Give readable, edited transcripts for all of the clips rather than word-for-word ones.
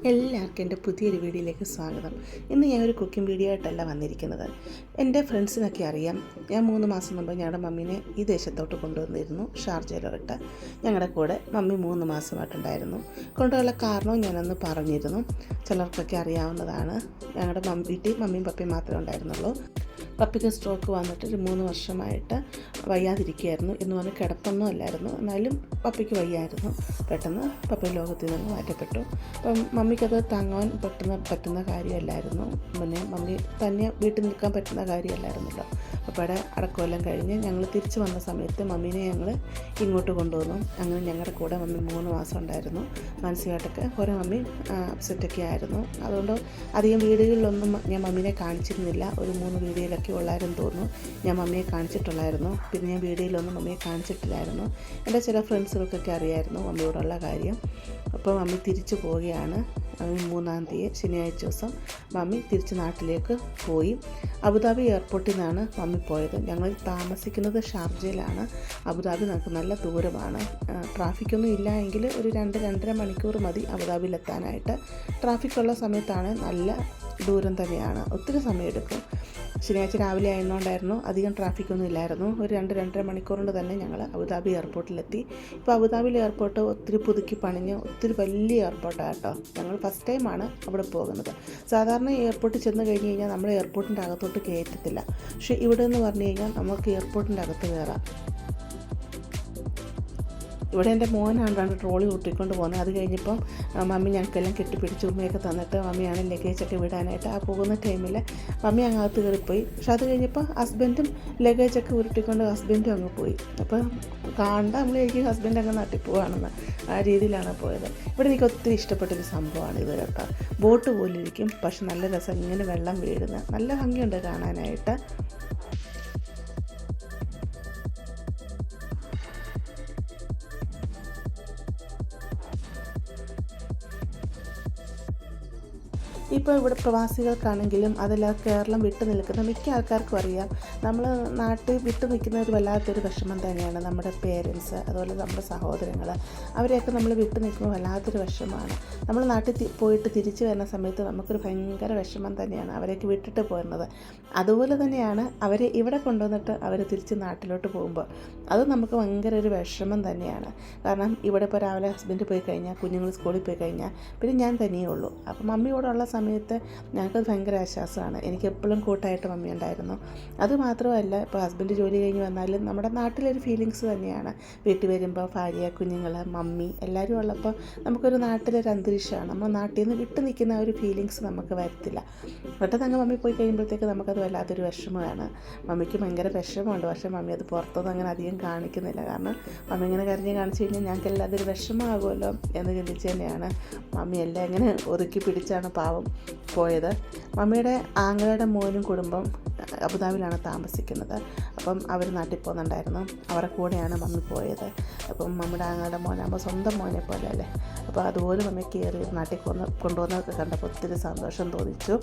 എല്ലാവർക്കും എൻ്റെ പുതിയൊരു വീഡിയോയിലേക്ക് സ്വാഗതം. ഇന്ന് ഞാനൊരു കുക്കിംഗ് വീഡിയോ ആയിട്ടല്ല വന്നിരിക്കുന്നത്. എൻ്റെ ഫ്രണ്ട്സിനൊക്കെ അറിയാം, ഞാൻ 3 മാസം മുമ്പ് ഞങ്ങളുടെ മമ്മീനെ ഈ ദേശത്തോട്ട് കൊണ്ടുവന്നിരുന്നു. ഷാർജയിലോട്ട് ഞങ്ങളുടെ കൂടെ മമ്മി 3 മാസമായിട്ടുണ്ടായിരുന്നു. കൊണ്ടുപോയുള്ള കാരണവും ഞാനന്ന് പറഞ്ഞിരുന്നു. ചിലർക്കൊക്കെ അറിയാവുന്നതാണ്. ഞങ്ങളുടെ വീട്ടിൽ മമ്മിയും പപ്പയും മാത്രമേ ഉണ്ടായിരുന്നുള്ളൂ. പപ്പയ്ക്ക് സ്ട്രോക്ക് വന്നിട്ട് ഒരു 3 വർഷമായിട്ട് വയ്യാതിരിക്കുകയായിരുന്നു. എന്ന് പറഞ്ഞാൽ കിടപ്പൊന്നും അല്ലായിരുന്നു, എന്നാലും പപ്പയ്ക്ക് വയ്യായിരുന്നു. പെട്ടെന്ന് പപ്പ ലോകത്തിൽ നിന്ന് മാറ്റപ്പെട്ടു. അപ്പം മമ്മിക്കത് താങ്ങാൻ പറ്റുന്ന കാര്യമല്ലായിരുന്നു. പിന്നെ മമ്മി തന്നെ വീട്ടിൽ നിൽക്കാൻ പറ്റുന്ന കാര്യമല്ലായിരുന്നല്ലോ. പപ്പയുടെ അടക്കമെല്ലാം കഴിഞ്ഞ് ഞങ്ങൾ തിരിച്ചു വന്ന സമയത്ത് മമ്മീനെ ഞങ്ങൾ ഇങ്ങോട്ട് കൊണ്ടുവന്നു. അങ്ങനെ ഞങ്ങളുടെ കൂടെ മമ്മി 3 മാസം ഉണ്ടായിരുന്നു. മാനസികമായിട്ടൊക്കെ കുറേ മമ്മി അപ്സെറ്റൊക്കെ ആയിരുന്നു. അതുകൊണ്ട് അധികം വീടുകളിലൊന്നും ഞാൻ മമ്മീനെ കാണിച്ചിരുന്നില്ല. ഒരു 3 വീഡിയോയിലൊക്കെ ഉള്ളായിരുന്നു തോന്നുന്നു. ഞാൻ മമ്മിയെ കാണിച്ചിട്ടുള്ളായിരുന്നു. പിന്നെ ഞാൻ വീഡിയോയിലൊന്നും മമ്മിയെ കാണിച്ചിട്ടില്ലായിരുന്നു. എൻ്റെ ചില ഫ്രണ്ട്സുകൾക്കൊക്കെ അറിയായിരുന്നു മമ്മിയോടുള്ള കാര്യം. അപ്പോൾ മമ്മി തിരിച്ചു പോവുകയാണ്. 3-ാം തീയതി ശനിയാഴ്ച ദിവസം മമ്മി തിരിച്ച് നാട്ടിലേക്ക് പോയി. അബുദാബി എയർപോർട്ടിൽ നിന്നാണ് മമ്മി പോയത്. ഞങ്ങൾ താമസിക്കുന്നത് ഷാർജയിലാണ്. അബുദാബി നമുക്ക് നല്ല ദൂരമാണ്. ട്രാഫിക്കൊന്നും ഇല്ല എങ്കിൽ ഒരു 2-2.5 മണിക്കൂർ മതി അബുദാബിയിലെത്താനായിട്ട്. ട്രാഫിക്കുള്ള സമയത്താണ് നല്ല ദൂരം തന്നെയാണ്, ഒത്തിരി സമയമെടുക്കും. ശനിയാഴ്ച രാവിലെ ആയതുകൊണ്ടായിരുന്നു അധികം ട്രാഫിക്കൊന്നും ഇല്ലായിരുന്നു. ഒരു 2-2.5 മണിക്കൂർ കൊണ്ട് തന്നെ ഞങ്ങൾ അബുദാബി എയർപോർട്ടിലെത്തി. ഇപ്പോൾ അബുദാബിയിൽ എയർപോർട്ട് ഒത്തിരി പുതുക്കി പണിഞ്ഞ് ഒത്തിരി വലിയ എയർപോർട്ടാണ് കേട്ടോ. ഞങ്ങൾ ഫസ്റ്റ് ടൈമാണ് അവിടെ പോകുന്നത്. സാധാരണ എയർപോർട്ടിൽ ചെന്ന് കഴിഞ്ഞ് കഴിഞ്ഞാൽ നമ്മൾ എയർപോർട്ടിൻ്റെ അകത്തോട്ട് കയറ്റത്തില്ല. പക്ഷേ ഇവിടെ എന്ന് പറഞ്ഞു കഴിഞ്ഞാൽ നമുക്ക് എയർപോർട്ടിൻ്റെ അകത്ത് കയറാം. ഇവിടെ എൻ്റെ മോനാണ്ടാണ് ട്രോളി കൂട്ടിക്കൊണ്ട് പോകുന്നത്. അത് കഴിഞ്ഞപ്പം മമ്മി ഞങ്ങൾക്കെല്ലാം കെട്ടിപ്പിടിച്ച് ഉമ്മയൊക്കെ തന്നിട്ട് മമ്മിയാണ് ലഗേജൊക്കെ വിടാനായിട്ട്. ആ പോകുന്ന ടൈമിൽ മമ്മി അങ്ങകത്ത് കയറിപ്പോയി. പക്ഷെ അത് കഴിഞ്ഞപ്പോൾ ഹസ്ബൻഡും ലഗേജൊക്കെ ഉരുട്ടിക്കൊണ്ട് ഹസ്ബൻഡും അങ്ങ് പോയി. അപ്പോൾ കാണണ്ട നമ്മൾ എനിക്ക് ഹസ്ബൻഡ് അങ്ങ് നാട്ടിൽ പോവാണെന്ന് ആ രീതിയിലാണ് പോയത്. ഇവിടെ എനിക്ക് ഒത്തിരി ഇഷ്ടപ്പെട്ടൊരു സംഭവമാണ് ഇത് കേട്ടോ. ബോട്ട് പോലിരിക്കും, പക്ഷെ നല്ല രസം, ഇങ്ങനെ വെള്ളം വീഴുന്ന നല്ല ഭംഗിയുണ്ട് കാണാനായിട്ട്. ഇപ്പോൾ ഇവിടെ പ്രവാസികൾക്കാണെങ്കിലും അതല്ലാതെ കേരളം വിട്ടു നിൽക്കുന്ന മിക്ക ആൾക്കാർക്കും അറിയാം, നമ്മൾ നാട്ടിൽ വിട്ടു നിൽക്കുന്ന ഒരു വല്ലാത്തൊരു വിഷമം തന്നെയാണ്. നമ്മുടെ പേരൻസ്, അതുപോലെ നമ്മുടെ സഹോദരങ്ങൾ, അവരെയൊക്കെ നമ്മൾ വിട്ടു നിൽക്കുമ്പോൾ വല്ലാത്തൊരു വിഷമമാണ്. നമ്മൾ നാട്ടിൽ പോയിട്ട് തിരിച്ചു വരുന്ന സമയത്ത് നമുക്കൊരു ഭയങ്കര വിഷമം തന്നെയാണ് അവരെയൊക്കെ വിട്ടിട്ട് പോരുന്നത്. അതുപോലെ തന്നെയാണ് അവരെ ഇവിടെ കൊണ്ടുവന്നിട്ട് അവർ തിരിച്ച് നാട്ടിലോട്ട് പോകുമ്പോൾ അത് നമുക്ക് ഭയങ്കര ഒരു വിഷമം തന്നെയാണ്. കാരണം ഇവിടെ ഇപ്പോൾ രാവിലെ ഹസ്ബൻഡ് പോയി കഴിഞ്ഞാൽ, കുഞ്ഞുങ്ങൾ സ്കൂളിൽ പോയി കഴിഞ്ഞാൽ പിന്നെ ഞാൻ തനിയേ ഉള്ളൂ. അപ്പം മമ്മിയോടുള്ള സമയത്ത് ഞങ്ങൾക്കത് ഭയങ്കര ആശ്വാസമാണ്. എനിക്ക് എപ്പോഴും കൂട്ടായിട്ട് മമ്മി ഉണ്ടായിരുന്നു. അതുമാത്രമല്ല, ഇപ്പോൾ ഹസ്ബൻഡ് ജോലി കഴിഞ്ഞ് വന്നാലും നമ്മുടെ നാട്ടിലൊരു ഫീലിങ്സ് തന്നെയാണ്. വീട്ടിൽ വരുമ്പോൾ ഭാര്യ, കുഞ്ഞുങ്ങൾ, മമ്മി എല്ലാവരും ഉള്ളപ്പോൾ നമുക്കൊരു നാട്ടിലൊരു അന്തരീക്ഷമാണ്. നമ്മൾ നാട്ടിൽ നിന്ന് വിട്ടു നിൽക്കുന്ന ഒരു ഫീലിങ്സ് നമുക്ക് വരത്തില്ല. പെട്ടെന്ന് അങ്ങ് മമ്മി പോയി കഴിയുമ്പോഴത്തേക്ക് നമുക്കത് വല്ലാത്തൊരു വിഷമമാണ്. മമ്മിക്ക് ഭയങ്കര വിഷമമുണ്ട്. പക്ഷേ മമ്മി അത് പുറത്തൊന്നും അങ്ങനെ അധികം കാണിക്കുന്നില്ല. കാരണം മമ്മി ഇങ്ങനെ കരഞ്ഞ് കാണിച്ചു കഴിഞ്ഞാൽ ഞങ്ങൾക്കെല്ലാം അതൊരു വിഷമമാകുമല്ലോ എന്ന് ചിന്തിച്ച് തന്നെയാണ് മമ്മി എല്ലാം ഇങ്ങനെ ഒതുക്കി പിടിച്ചാണ് പാവം പോയത്. മമ്മിയുടെ ആങ്ങളയുടെ മോനും കുടുംബം അബുദാബിയിലാണ് താമസിക്കുന്നത്. അപ്പം അവർ നാട്ടിൽ പോകുന്നുണ്ടായിരുന്നു. അവരുടെ കൂടെയാണ് മമ്മി പോയത്. അപ്പം മമ്മിയുടെ ആങ്ങളുടെ മോനാകുമ്പോൾ സ്വന്തം മോനെ പോലെ അല്ലേ. അപ്പോൾ അതുപോലെ മമ്മി കയറി നാട്ടിൽ കൊണ്ടുവന്നതൊക്കെ കണ്ടപ്പോൾ ഒത്തിരി സന്തോഷം തോന്നിച്ചു.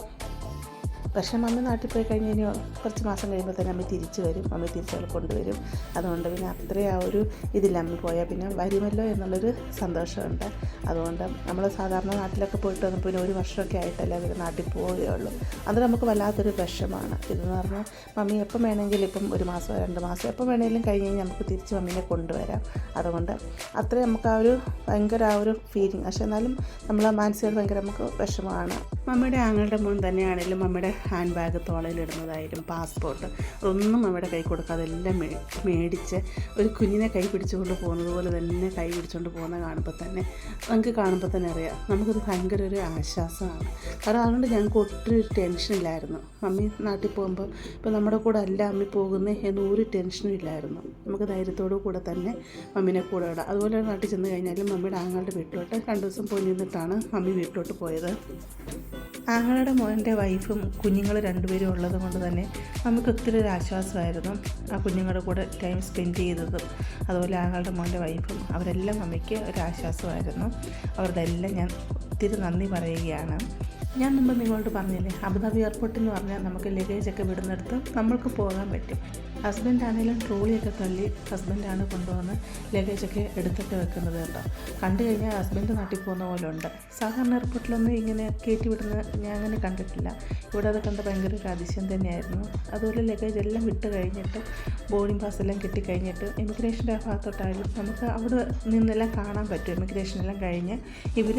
പക്ഷേ മമ്മി നാട്ടിൽ പോയി കഴിഞ്ഞ് ഇനി കുറച്ച് മാസം കഴിയുമ്പോൾ തന്നെ മമ്മി തിരിച്ചു വരും. മമ്മി തിരിച്ചവൾ കൊണ്ടുവരും. അതുകൊണ്ട് പിന്നെ അത്രയും ആ ഒരു ഇതില്ല, മമ്മി പോയാൽ പിന്നെ വരുമല്ലോ എന്നുള്ളൊരു സന്തോഷമുണ്ട്. അതുകൊണ്ട് നമ്മൾ സാധാരണ നാട്ടിലൊക്കെ പോയിട്ട് വന്നപ്പോൾ പിന്നെ 1 വർഷമൊക്കെ ആയിട്ടല്ലേ അവർ നാട്ടിൽ പോവുകയുള്ളൂ. അത് നമുക്ക് വല്ലാത്തൊരു വിഷമമാണ്. ഇതെന്ന് പറഞ്ഞാൽ മമ്മി എപ്പം വേണമെങ്കിലും, ഇപ്പം 1 മാസമോ 2 മാസം എപ്പം വേണമെങ്കിലും കഴിഞ്ഞ് കഴിഞ്ഞാൽ നമുക്ക് തിരിച്ച് മമ്മീനെ കൊണ്ടുവരാം. അതുകൊണ്ട് അത്രയും നമുക്ക് ആ ഒരു ഭയങ്കര ആ ഒരു ഫീലിംഗ്. പക്ഷേ എന്നാലും നമ്മൾ മാനസികമായിട്ട് ഭയങ്കര നമുക്ക് വിഷമമാണ്. മമ്മിയുടെ ആങ്ങളുടെ മോൻ തന്നെയാണെങ്കിലും മമ്മിയുടെ ഹാൻഡ് ബാഗ്, തോളയിലിടുന്നതായാലും പാസ്പോർട്ട്, അതൊന്നും നമ്മുടെ കൈ കൊടുക്കാതെ എല്ലാം മേടിച്ച് ഒരു കുഞ്ഞിനെ കൈ പിടിച്ചുകൊണ്ട് പോകുന്നത് പോലെ തന്നെ കൈ പിടിച്ചുകൊണ്ട് പോകുന്ന കാണുമ്പോൾ തന്നെ അറിയാം നമുക്കത് ഭയങ്കര ഒരു ആശ്വാസമാണ്. കാരണം അതുകൊണ്ട് ഞങ്ങൾക്ക് ഒത്തിരി ടെൻഷനില്ലായിരുന്നു. മമ്മി നാട്ടിൽ പോകുമ്പോൾ ഇപ്പോൾ നമ്മുടെ കൂടെ അല്ല അമ്മി പോകുന്നേ എന്നൊരു ടെൻഷനും ഇല്ലായിരുന്നു. നമുക്ക് ധൈര്യത്തോടു കൂടെ തന്നെ മമ്മീനെ കൂടെ ഇടാം. അതുപോലെ നാട്ടിൽ ചെന്ന് കഴിഞ്ഞാലും മമ്മിയുടെ ആങ്ങളുടെ വീട്ടിലോട്ട് 2 ദിവസം പോയി നിന്നിട്ടാണ് മമ്മി വീട്ടിലോട്ട് പോയത്. ആങ്ങളുടെ മോൻ്റെ വൈഫും കുഞ്ഞുങ്ങൾ 2 പേരും ഉള്ളത് കൊണ്ട് തന്നെ നമുക്ക് ഒത്തിരി ഒരു ആശ്വാസമായിരുന്നു ആ കുഞ്ഞുങ്ങളുടെ കൂടെ ടൈം സ്പെൻഡ് ചെയ്തതും. അതുപോലെ ആങ്ങളുടെ മോൻ്റെ വൈഫും അവരെല്ലാം മമ്മിക്ക് ഒരാശ്വാസമായിരുന്നു. അവരുടെ എല്ലാം ഞാൻ ഒത്തിരി നന്ദി പറയുകയാണ്. ഞാൻ മുമ്പ് നിങ്ങളോട് പറഞ്ഞില്ലേ, അബുദാബി എയർപോർട്ട് എന്ന് പറഞ്ഞാൽ നമുക്ക് ലഗേജൊക്കെ വിടുന്നിടത്ത് നമ്മൾക്ക് പോകാൻ പറ്റും. ഹസ്ബൻഡാണെങ്കിലും ട്രോളിയൊക്കെ തള്ളി ഹസ്ബൻഡാണ് കൊണ്ടുവന്ന് ലഗേജൊക്കെ എടുത്തൊക്കെ വെക്കുന്നത് കേട്ടോ. കണ്ടു കഴിഞ്ഞാൽ ഹസ്ബൻഡ് നാട്ടിൽ പോകുന്ന പോലെ ഉണ്ട്. സാധാരണ എയർപോർട്ടിലൊന്നും ഇങ്ങനെ കയറ്റി വിടുന്നത് ഞാൻ അങ്ങനെ കണ്ടിട്ടില്ല. ഇവിടെ അത് കണ്ട് ഭയങ്കര ഒരു അതിശയം തന്നെയായിരുന്നു. അതുപോലെ ലഗേജ് എല്ലാം വിട്ട് കഴിഞ്ഞിട്ട് ബോർഡിംഗ് പാസ് എല്ലാം കിട്ടിക്കഴിഞ്ഞിട്ട് ഇമിഗ്രേഷൻ്റെ ഭാഗത്തോട്ടായാലും നമുക്ക് അവിടെ നിന്നെല്ലാം കാണാൻ പറ്റും. ഇമിഗ്രേഷനെല്ലാം കഴിഞ്ഞ് ഇവർ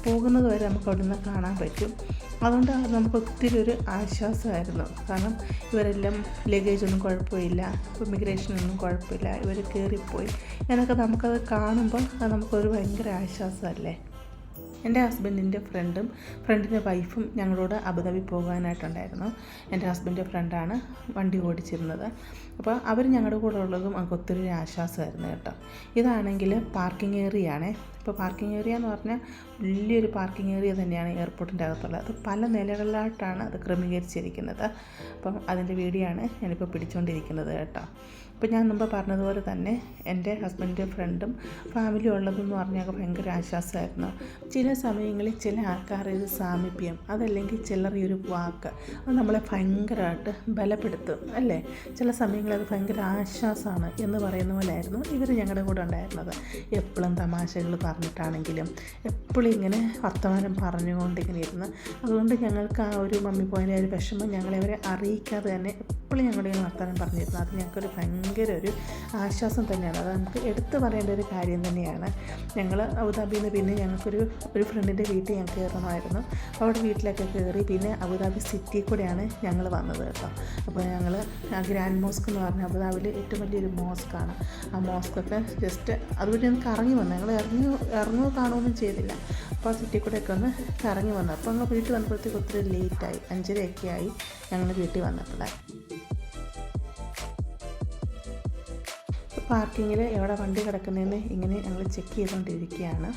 പോകുന്നത് വരെ നമുക്ക് അവിടെ നിന്ന് കാണാൻ പറ്റും. അതുകൊണ്ട് നമുക്ക് ഒത്തിരി ഒരു ആശ്വാസമായിരുന്നു. കാരണം ഇവരെല്ലാം ലഗേജൊന്നും കുഴപ്പമില്ല, ഇമിഗ്രേഷനൊന്നും കുഴപ്പമില്ല, ഇവർ കയറിപ്പോയി എന്നൊക്കെ നമുക്കത് കാണുമ്പോൾ അത് നമുക്കൊരു ഭയങ്കര ആശ്വാസമല്ലേ. എൻ്റെ ഹസ്ബൻഡിൻ്റെ ഫ്രണ്ടിൻ്റെ വൈഫും ഞങ്ങളോട് അബുദാബി പോകാനായിട്ടുണ്ടായിരുന്നു. എൻ്റെ ഹസ്ബൻഡിൻ്റെ ഫ്രണ്ടാണ് വണ്ടി ഓടിച്ചിരുന്നത്. അപ്പോൾ അവർ ഞങ്ങളുടെ കൂടെ ഉള്ളതും നമുക്ക് ഒത്തിരി ആശ്വാസമായിരുന്നു കേട്ടോ. ഇതാണെങ്കിൽ പാർക്കിംഗ് ഏരിയ ആണ്. ഇപ്പോൾ പാർക്കിംഗ് ഏരിയ എന്ന് പറഞ്ഞാൽ വലിയൊരു പാർക്കിംഗ് ഏരിയ തന്നെയാണ് എയർപോർട്ടിൻ്റെ അകത്തുള്ളത്. അത് പല നിലകളിലായിട്ടാണ് അത് ക്രമീകരിച്ചിരിക്കുന്നത്. അപ്പം അതിൻ്റെ വീഡിയോ ആണ് ഞാനിപ്പോൾ പിടിച്ചുകൊണ്ടിരിക്കുന്നത് കേട്ടോ. ഇപ്പോൾ ഞാൻ മുമ്പ് പറഞ്ഞതുപോലെ തന്നെ എൻ്റെ ഹസ്ബൻഡിൻ്റെ ഫ്രണ്ടും ഫാമിലി ഉള്ളതെന്ന് പറഞ്ഞാൽ ഭയങ്കര ആശ്വാസമായിരുന്നു. ചില സമയങ്ങളിൽ ചില ആൾക്കാരുടെ ഒരു സാമീപ്യം, അതല്ലെങ്കിൽ ചിലരുടെ ഒരു വാക്ക്, അത് നമ്മളെ ഭയങ്കരമായിട്ട് ബലപ്പെടുത്തും അല്ലേ. ചില സമയങ്ങളിൽ അത് ഭയങ്കര ആശ്വാസമാണ് എന്ന് പറയുന്ന പോലെയായിരുന്നു ഇവർ ഞങ്ങളുടെ കൂടെ ഉണ്ടായിരുന്നത്. എപ്പോഴും തമാശകൾ പറഞ്ഞിട്ടാണെങ്കിലും എപ്പോഴും ഇങ്ങനെ വർത്തമാനം പറഞ്ഞുകൊണ്ടിങ്ങനെ ഇരുന്ന്, അതുകൊണ്ട് ഞങ്ങൾക്ക് ആ ഒരു മമ്മി പോയിൻ്റെ ഒരു വിഷമം ഞങ്ങളവരെ അറിയിക്കാതെ തന്നെ എപ്പോഴും ഞങ്ങളുടെ വർത്തമാനം പറഞ്ഞിരുന്നു. അത് ഞങ്ങൾക്കൊരു ഭയങ്കര ഒരു ആശ്വാസം തന്നെയാണ്. അത് നമുക്ക് എടുത്തു പറയേണ്ട ഒരു കാര്യം തന്നെയാണ്. ഞങ്ങൾ അബുദാബിയിൽ നിന്ന് പിന്നെ ഞങ്ങൾക്കൊരു ഫ്രണ്ടിൻ്റെ വീട്ടിൽ ഞങ്ങൾക്ക് കയറണമായിരുന്നു. അവിടെ വീട്ടിലൊക്കെ കയറി പിന്നെ അബുദാബി സിറ്റി കൂടെയാണ് ഞങ്ങൾ വന്നത് കേട്ടോ. അപ്പോൾ ഞങ്ങൾ ഗ്രാൻഡ് മോസ്ക് എന്ന് പറഞ്ഞാൽ അബുദാബിയിൽ ഏറ്റവും വലിയൊരു മോസ്കാണ്. ആ മോസ്കൊക്കെ ജസ്റ്റ് അതുവഴി ഒന്ന് കറങ്ങി വന്നു. ഞങ്ങൾ ഇറങ്ങുകയോ കാണുകയൊന്നും ചെയ്തില്ല. അപ്പോൾ ആ സിറ്റി കൂടെയൊക്കെ ഒന്ന് കറങ്ങി വന്നു. അപ്പോൾ ഞങ്ങൾ വീട്ടിൽ വന്നപ്പോഴത്തേക്ക് ഒത്തിരി ലേറ്റായി, 5:30 ആയി ഞങ്ങൾ വീട്ടിൽ വന്നപ്പോഴാണ്. പാർക്കിങ്ങിൽ എവിടെ വണ്ടി കിടക്കുന്നതെന്ന് ഇങ്ങനെ ഞങ്ങൾ ചെക്ക് ചെയ്തുകൊണ്ടിരിക്കുകയാണ്.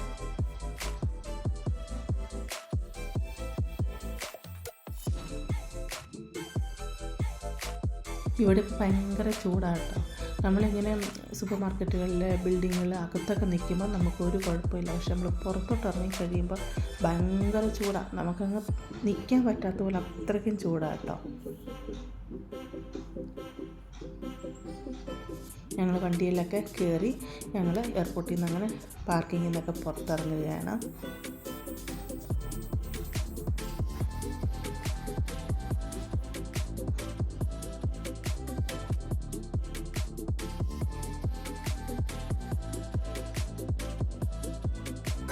ഇവിടെ ഭയങ്കര ചൂടാട്ടോ. നമ്മളിങ്ങനെ സൂപ്പർ മാർക്കറ്റുകളിൽ ബിൽഡിങ്ങുകളിൽ അകത്തൊക്കെ നിൽക്കുമ്പോൾ നമുക്കൊരു കുഴപ്പമില്ല. പക്ഷെ നമ്മൾ പുറത്തോട്ട് ഇറങ്ങി കഴിയുമ്പോൾ ഭയങ്കര ചൂടാണ്. നമുക്കങ്ങ് നിൽക്കാൻ പറ്റാത്ത പോലെ അത്രയ്ക്കും ചൂടാട്ടോ. ഞങ്ങൾ വണ്ടിയിലൊക്കെ കയറി ഞങ്ങൾ എയർപോർട്ടിൽ നിന്ന് അങ്ങനെ പാർക്കിങ്ങിൽ നിന്നൊക്കെ പുറത്തിറങ്ങുകയാണ്.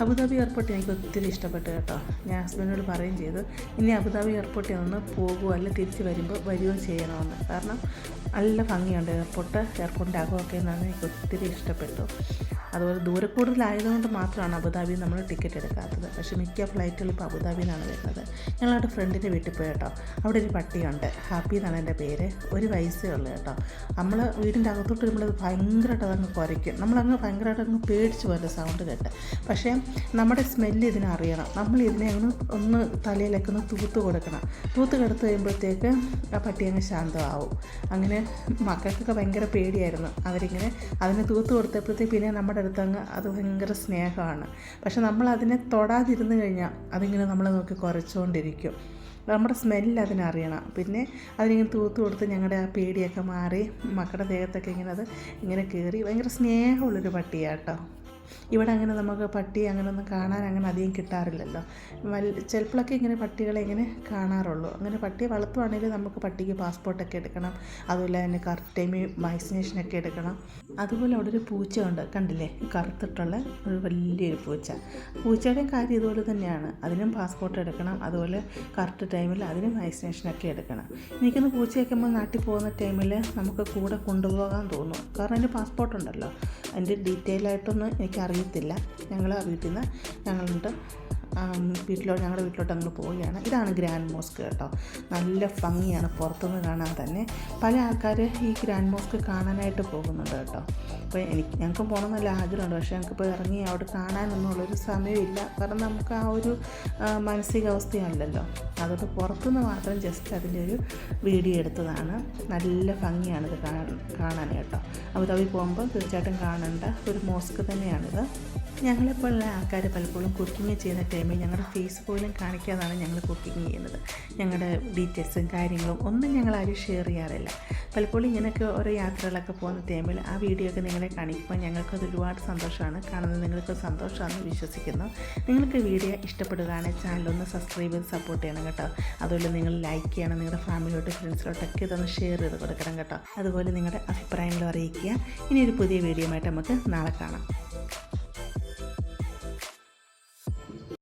അബുദാബി എയർപോർട്ട് എനിക്ക് ഒത്തിരി ഇഷ്ടപ്പെട്ടു കേട്ടോ. ഞാൻ ഹസ്ബൻഡിനോട് പറയുകയും ചെയ്തു, ഇനി അബുദാബി എയർപോർട്ടിൽ നിന്ന് പോകുമോ അല്ല തിരിച്ച് വരികയോ ചെയ്യണമെന്ന്. കാരണം നല്ല ഭംഗിയുണ്ട് എയർപോർട്ടിൻ്റെ അകമൊക്കെ എന്നാണ് എനിക്ക് ഒത്തിരി ഇഷ്ടപ്പെട്ടു. അതുപോലെ ദൂരക്കൂടുതലായതുകൊണ്ട് മാത്രമാണ് അബുദാബിയിൽ നമ്മൾ ടിക്കറ്റ് എടുക്കാത്തത്. പക്ഷേ മിക്ക ഫ്ലൈറ്റുകളും ഇപ്പോൾ അബുദാബിയിൽ നിന്നാണ് വരുന്നത്. ഞങ്ങളവിടെ ഫ്രണ്ടിൻ്റെ വീട്ടിൽ പോയി കേട്ടോ. അവിടെ ഒരു പട്ടിയുണ്ട്, ഹാപ്പി എന്നാണ് എൻ്റെ പേര്. 1 വയസ്സേ ഉള്ളൂ കേട്ടോ. നമ്മൾ വീടിൻ്റെ അകത്തോട്ട് വരുമ്പോൾ ഭയങ്കരമായിട്ട് അതങ്ങ് കുരയ്ക്കും. നമ്മളങ്ങ് ഭയങ്കരമായിട്ട് അങ്ങ് പേടിച്ച് പോലെ സൗണ്ട് കേട്ട്. പക്ഷേ നമ്മുടെ സ്മെല്ല് ഇതിനറിയണം. നമ്മൾ ഇതിനെ ഒന്ന് തലയിലേക്ക് ഒന്ന് തൂത്ത് കൊടുക്കണം. തൂത്ത് കൊടുത്ത് കഴിയുമ്പോഴത്തേക്ക് ആ പട്ടി അങ്ങ് ശാന്തമാവും. അങ്ങനെ മക്കൾക്കൊക്കെ ഭയങ്കര പേടിയായിരുന്നു. അവരിങ്ങനെ അതിനെ തൂത്ത് കൊടുത്തപ്പോഴത്തേക്ക് പിന്നെ നമ്മുടെ അടുത്തങ്ങ് അത് ഭയങ്കര സ്നേഹമാണ്. പക്ഷെ നമ്മളതിനെ തൊടാതിരുന്ന് കഴിഞ്ഞാൽ അതിങ്ങനെ നമ്മളെ നോക്കി കുരച്ചുകൊണ്ടിരിക്കും. നമ്മുടെ സ്മെല്ല് അതിനറിയണം. പിന്നെ അതിനിങ്ങനെ തൂത്ത് കൊടുത്ത് ഞങ്ങളുടെ ആ പേടിയൊക്കെ മാറി മക്കളുടെ ദേഹത്തൊക്കെ ഇങ്ങനെ കയറി ഭയങ്കര സ്നേഹമുള്ളൊരു പട്ടിയാട്ടോ. ഇവിടെ അങ്ങനെ നമുക്ക് പട്ടി അങ്ങനെയൊന്നും കാണാൻ അങ്ങനെ അധികം കിട്ടാറില്ലല്ലോ. ചിലപ്പോഴൊക്കെ ഇങ്ങനെ പട്ടികളെ ഇങ്ങനെ കാണാറുള്ളൂ. അങ്ങനെ പട്ടിയെ വളർത്തുവാണെങ്കിൽ നമുക്ക് പട്ടിക്ക് പാസ്പോർട്ടൊക്കെ എടുക്കണം, അതുപോലെ തന്നെ കറക്റ്റ് ടൈമിൽ വാക്സിനേഷനൊക്കെ എടുക്കണം. അതുപോലെ അവിടെ ഒരു പൂച്ച ഉണ്ട്, കണ്ടില്ലേ, കറുത്തിട്ടുള്ള ഒരു വലിയൊരു പൂച്ചയുടെയും കാര്യം ഇതുപോലെ തന്നെയാണ്. അതിനും പാസ്പോർട്ട് എടുക്കണം, അതുപോലെ കറക്റ്റ് ടൈമിൽ അതിനും വാക്സിനേഷനൊക്കെ എടുക്കണം. എനിക്കൊന്ന് പൂച്ചയൊക്കെ നമ്മൾ നാട്ടിൽ പോകുന്ന ടൈമിൽ നമുക്ക് കൂടെ കൊണ്ടുപോകാൻ തോന്നും. കാരണം അതിൻ്റെ പാസ്പോർട്ടുണ്ടല്ലോ. അതിൻ്റെ ഡീറ്റെയിൽ ആയിട്ടൊന്നും എനിക്കറിയത്തില്ല. ഞങ്ങൾ ആ വീട്ടിൽ നിന്ന് ഞങ്ങളുടെ വീട്ടിലോട്ട് അങ്ങ് പോവുകയാണ്. ഇതാണ് ഗ്രാൻഡ് മോസ്ക് കേട്ടോ. നല്ല ഭംഗിയാണ് പുറത്തുനിന്ന് കാണാൻ തന്നെ. പല ആൾക്കാർ ഈ ഗ്രാൻഡ് മോസ്ക് കാണാനായിട്ട് പോകുന്നുണ്ട് കേട്ടോ. അപ്പോൾ ഞങ്ങൾക്ക് പോകണം നല്ല ആഗ്രഹമുണ്ട്. പക്ഷേ ഞങ്ങൾക്കിപ്പോൾ ഇറങ്ങി അവിടെ കാണാനൊന്നുമുള്ളൊരു സമയമില്ല. കാരണം നമുക്ക് ആ ഒരു മാനസികാവസ്ഥയല്ലല്ലോ. അതുകൊണ്ട് പുറത്തുനിന്ന് മാത്രം ജസ്റ്റ് അതിൻ്റെ ഒരു വീഡിയോ എടുത്തതാണ്. നല്ല ഭംഗിയാണിത് കാണാൻ കേട്ടോ. അബുദാബി പോകുമ്പോൾ തീർച്ചയായിട്ടും കാണേണ്ട ഒരു മോസ്ക് തന്നെയാണിത്. ഞങ്ങളെപ്പോലുള്ള ആൾക്കാർ പലപ്പോഴും കുക്കിംഗ് ചെയ്യുന്ന ടൈമിൽ ഞങ്ങളുടെ ഫേസ് പോലും കാണിക്കാതാണ് ഞങ്ങൾ കുക്കിംഗ് ചെയ്യുന്നത്. ഞങ്ങളുടെ ഡീറ്റെയിൽസും കാര്യങ്ങളും ഒന്നും ഞങ്ങളാരും ഷെയർ ചെയ്യാറില്ല. പലപ്പോഴും ഇങ്ങനെയൊക്കെ ഓരോ യാത്രകളൊക്കെ പോകുന്ന ടൈമിൽ ആ വീഡിയോ ഒക്കെ നിങ്ങളെ കാണിക്കുമ്പോൾ ഞങ്ങൾക്കത് ഒരുപാട് സന്തോഷമാണ്. കാണുന്നത് നിങ്ങൾക്ക് സന്തോഷമാണെന്ന് വിശ്വസിക്കുന്നു. നിങ്ങൾക്ക് വീഡിയോ ഇഷ്ടപ്പെടുകയാണെങ്കിൽ ചാനലൊന്ന് സബ്സ്ക്രൈബ് ചെയ്ത് സപ്പോർട്ട് ചെയ്യണം കേട്ടോ. അതുപോലെ നിങ്ങൾ ലൈക്ക് ചെയ്യണം. നിങ്ങളുടെ ഫാമിലിയോട്ട് ഫ്രണ്ട്സിലോട്ടൊക്കെ ഇതൊന്ന് ഷെയർ ചെയ്ത് കൊടുക്കണം കേട്ടോ. അതുപോലെ നിങ്ങളുടെ അഭിപ്രായങ്ങൾ അറിയിക്കുക. ഇനി ഒരു പുതിയ വീഡിയോ ആയിട്ട് നമുക്ക് നാളെ കാണാം.